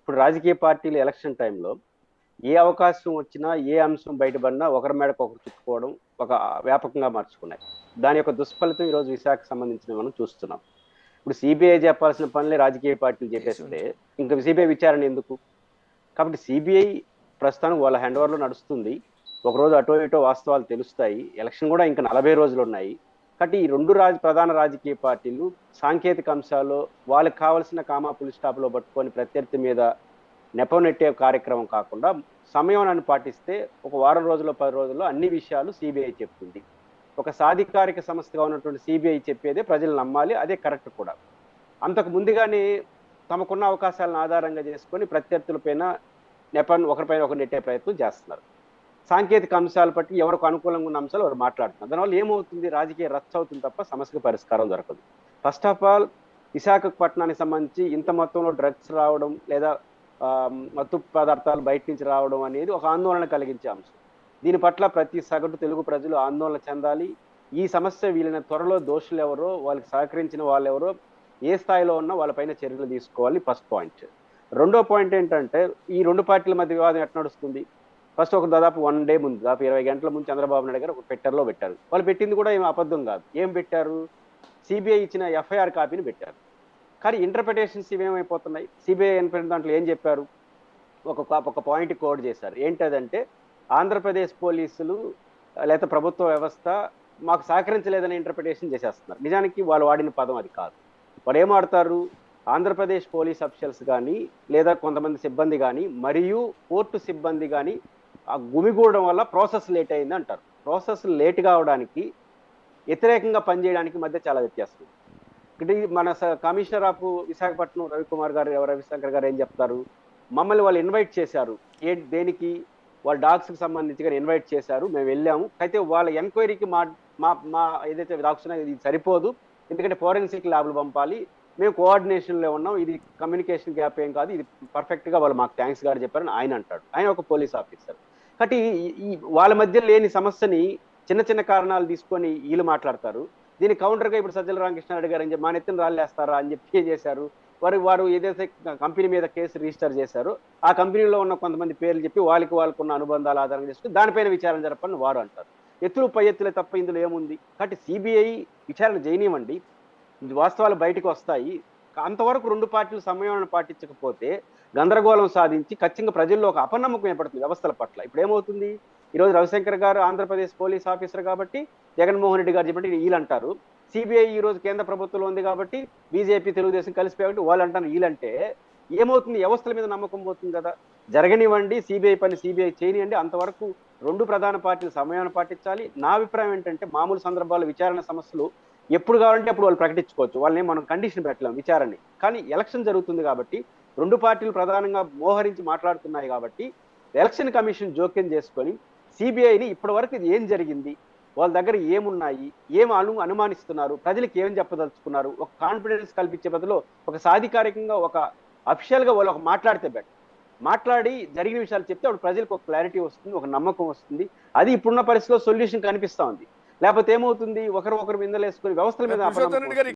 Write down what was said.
ఇప్పుడు రాజకీయ పార్టీలు ఎలక్షన్ టైంలో ఏ అవకాశం వచ్చినా, ఏ అంశం బయటపడినా ఒకరి మేడకు ఒకరు చుట్టుకోవడం ఒక వ్యాపకంగా మార్చుకున్నాయి. దాని యొక్క దుష్ఫలితం ఈరోజు విశాఖకు సంబంధించిన మనం చూస్తున్నాం. ఇప్పుడు సిబిఐ చెప్పాల్సిన పనులే రాజకీయ పార్టీలు చెప్పేస్తే ఇంకా సిబిఐ విచారణ ఎందుకు? కాబట్టి సిబిఐ ప్రస్తుతానికి వాళ్ళ హ్యాండ్ ఓవర్లో నడుస్తుంది. ఒకరోజు అటో ఇటో వాస్తవాలు తెలుస్తాయి. ఎలక్షన్ కూడా ఇంకా 40 రోజులు ఉన్నాయి. కాబట్టి ఈ రెండు ప్రధాన రాజకీయ పార్టీలు సాంకేతిక అంశాల్లో వాళ్ళకి కావాల్సిన కామా పులి స్టాప్లో పట్టుకొని ప్రత్యర్థి మీద నెపం నెట్టే కార్యక్రమం కాకుండా సమయాన్ని పాటిస్తే ఒక వారం రోజుల్లో 10 రోజుల్లో అన్ని విషయాలు సిబిఐ చెప్తుంది. ఒక సాధికారిక సంస్థగా ఉన్నటువంటి సిబిఐ చెప్పేదే ప్రజలు నమ్మాలి, అదే కరెక్ట్ కూడా. అంతకు ముందుగానే తమకున్న అవకాశాలను ఆధారంగా చేసుకొని ప్రత్యర్థులపైన ఒకరిపైన ఒకరు నెట్టే ప్రయత్నం చేస్తున్నారు. సాంకేతిక అంశాలు బట్టి ఎవరికి అనుకూలంగా ఉన్న అంశాలు వారు మాట్లాడుతున్నారు. దానివల్ల ఏమవుతుంది? రాజకీయ రచ్చ అవుతుంది తప్ప సమస్యకు పరిష్కారం దొరకదు. ఫస్ట్ ఆఫ్ ఆల్ విశాఖపట్నానికి సంబంధించి ఇంత మొత్తంలో డ్రగ్స్ రావడం లేదా మత్తు పదార్థాలు బయట నుంచి రావడం అనేది ఒక ఆందోళన కలిగించే అంశం. దీని పట్ల ప్రతి సగటు తెలుగు ప్రజలు ఆందోళన చెందాలి. ఈ సమస్య వీళ్ళని త్వరలో దోషులు ఎవరో, వాళ్ళకి సహకరించిన వాళ్ళు ఎవరో, ఏ స్థాయిలో ఉన్నా వాళ్ళపైన చర్యలు తీసుకోవాలి. First point. రెండో పాయింట్ ఏంటంటే ఈ రెండు పార్టీల మధ్య వివాదం ఎట్లా నడుస్తుంది? ఫస్ట్ ఒక దాదాపు 1 డే ముందు, దాదాపు 20 గంటల ముందు చంద్రబాబు నాయుడు గారు ఒక ట్విట్టర్లో పెట్టారు. వాళ్ళు పెట్టింది కూడా ఏం అబద్ధం కాదు. ఏం పెట్టారు? సిబిఐ ఇచ్చిన ఎఫ్ఐఆర్ కాపీని పెట్టారు. కానీ ఇంటర్ప్రిటేషన్స్ ఇవేమైపోతున్నాయి? సిబిఐ దాంట్లో ఏం చెప్పారు? ఒక పాయింట్ కోడ్ చేశారు. ఏంటదంటే ఆంధ్రప్రదేశ్ పోలీసులు లేదా ప్రభుత్వ వ్యవస్థ మాకు సహకరించలేదని ఇంటర్ప్రిటేషన్ చేసేస్తున్నారు. నిజానికి వాళ్ళు వాడిన పదం అది కాదు. వాళ్ళు ఏం వాడతారు? ఆంధ్రప్రదేశ్ పోలీస్ అఫీషియల్స్ కానీ లేదా కొంతమంది సిబ్బంది కానీ మరియు కోర్టు సిబ్బంది కానీ ఆ గుమిగూడడం వల్ల ప్రాసెస్ లేట్ అయింది అంటారు. ప్రాసెస్ లేట్ కావడానికి వ్యతిరేకంగా పనిచేయడానికి మధ్య చాలా వ్యత్యాసం. ఇది మన కమిషనర్ ఆఫ్ విశాఖపట్నం రవిశంకర్ గారు ఏం చెప్తారు? మమ్మల్ని వాళ్ళు ఇన్వైట్ చేశారు. దేనికి? వాళ్ళ డాగ్స్కి సంబంధించి కానీ ఇన్వైట్ చేశారు, మేము వెళ్ళాము. అయితే వాళ్ళ ఎంక్వైరీకి మా ఏదైతే డాగ్స్ ఉన్నాయో ఇది సరిపోదు, ఎందుకంటే ఫోరెన్సిక్ ల్యాబ్లు పంపాలి, మేము కోఆర్డినేషన్లో ఉన్నాం, ఇది కమ్యూనికేషన్ గ్యాప్ ఏం కాదు, ఇది పర్ఫెక్ట్గా వాళ్ళు మాకు థ్యాంక్స్ గారు చెప్పారని ఆయన అంటాడు. ఆయన ఒక పోలీస్ ఆఫీసర్. కాబట్టి ఈ వాళ్ళ మధ్య లేని సమస్యని చిన్న చిన్న కారణాలు తీసుకొని వీళ్ళు మాట్లాడతారు. దీని కౌంటర్గా ఇప్పుడు సజ్జల రామకృష్ణారెడ్డి గారు అని చెప్పి మా నెత్తిన రాళ్ళేస్తారా అని చెప్పి ఏం చేశారు? వారు ఏదైతే కంపెనీ మీద కేసు రిజిస్టర్ చేశారో ఆ కంపెనీలో ఉన్న కొంతమంది పేర్లు చెప్పి వాళ్ళకున్న అనుబంధాలు ఆధారంగా చేసుకుని దానిపైన విచారణ జరపని వారు అంటారు. ఎత్తులు పై ఎత్తులే తప్ప ఇందులో ఏముంది? కాబట్టి సిబిఐ విచారణ చేయనివ్వండి, వాస్తవాలు బయటకు వస్తాయి. అంతవరకు రెండు పార్టీలు సమయాన్ని పాటించకపోతే గందరగోళం సాధించి ఖచ్చితంగా ప్రజల్లో ఒక అపనమ్మకం ఏర్పడుతుంది వ్యవస్థల పట్ల. ఇప్పుడు ఏమవుతుంది? ఈరోజు రవిశంకర్ గారు ఆంధ్రప్రదేశ్ పోలీస్ ఆఫీసర్ కాబట్టి జగన్మోహన్ రెడ్డి గారు చెప్పండి వీళ్ళు అంటారు. సిబిఐ ఈ రోజు కేంద్ర ప్రభుత్వంలో ఉంది కాబట్టి బీజేపీ తెలుగుదేశం కలిసిపోయి వాళ్ళు అంటారు వీళ్ళంటే ఏమవుతుంది? వ్యవస్థల మీద నమ్మకం పోతుంది కదా. జరగనివ్వండి, సిబిఐ పని సిబిఐ చేయనివ్వండి. అంతవరకు రెండు ప్రధాన పార్టీలు సమయాన్ని పాటించాలి. నా అభిప్రాయం ఏంటంటే మామూలు సందర్భాల్లో విచారణ సమస్యలు ఎప్పుడు కావాలంటే అప్పుడు వాళ్ళు ప్రకటించుకోవచ్చు, వాళ్ళని మనం కండిషన్ పెట్టలేం విచారణని. కానీ ఎలక్షన్ జరుగుతుంది కాబట్టి రెండు పార్టీలు ప్రధానంగా మోహరించి మాట్లాడుతున్నాయి కాబట్టి ఎలక్షన్ కమిషన్ జోక్యం చేసుకొని సిబిఐని ఇప్పటి వరకు ఇది ఏం జరిగింది, వాళ్ళ దగ్గర ఏమున్నాయి, అనుమానిస్తున్నారు, ప్రజలకు ఏం చెప్పదలుచుకున్నారు, ఒక కాన్ఫిడెన్స్ కల్పించే బదులు ఒక సాధికారికంగా ఒక అఫిషియల్గా వాళ్ళు ఒక మాట్లాడితే బెటర్. మాట్లాడి జరిగిన విషయాలు చెప్తే అప్పుడు ప్రజలకు ఒక క్లారిటీ వస్తుంది, ఒక నమ్మకం వస్తుంది. అది ఇప్పుడున్న పరిస్థితిలో సొల్యూషన్ కనిపిస్తా ఉంది. లేకపోతే ఏమవుతుంది? ఒకరు నిందలేసుకుని వ్యవస్థల మీద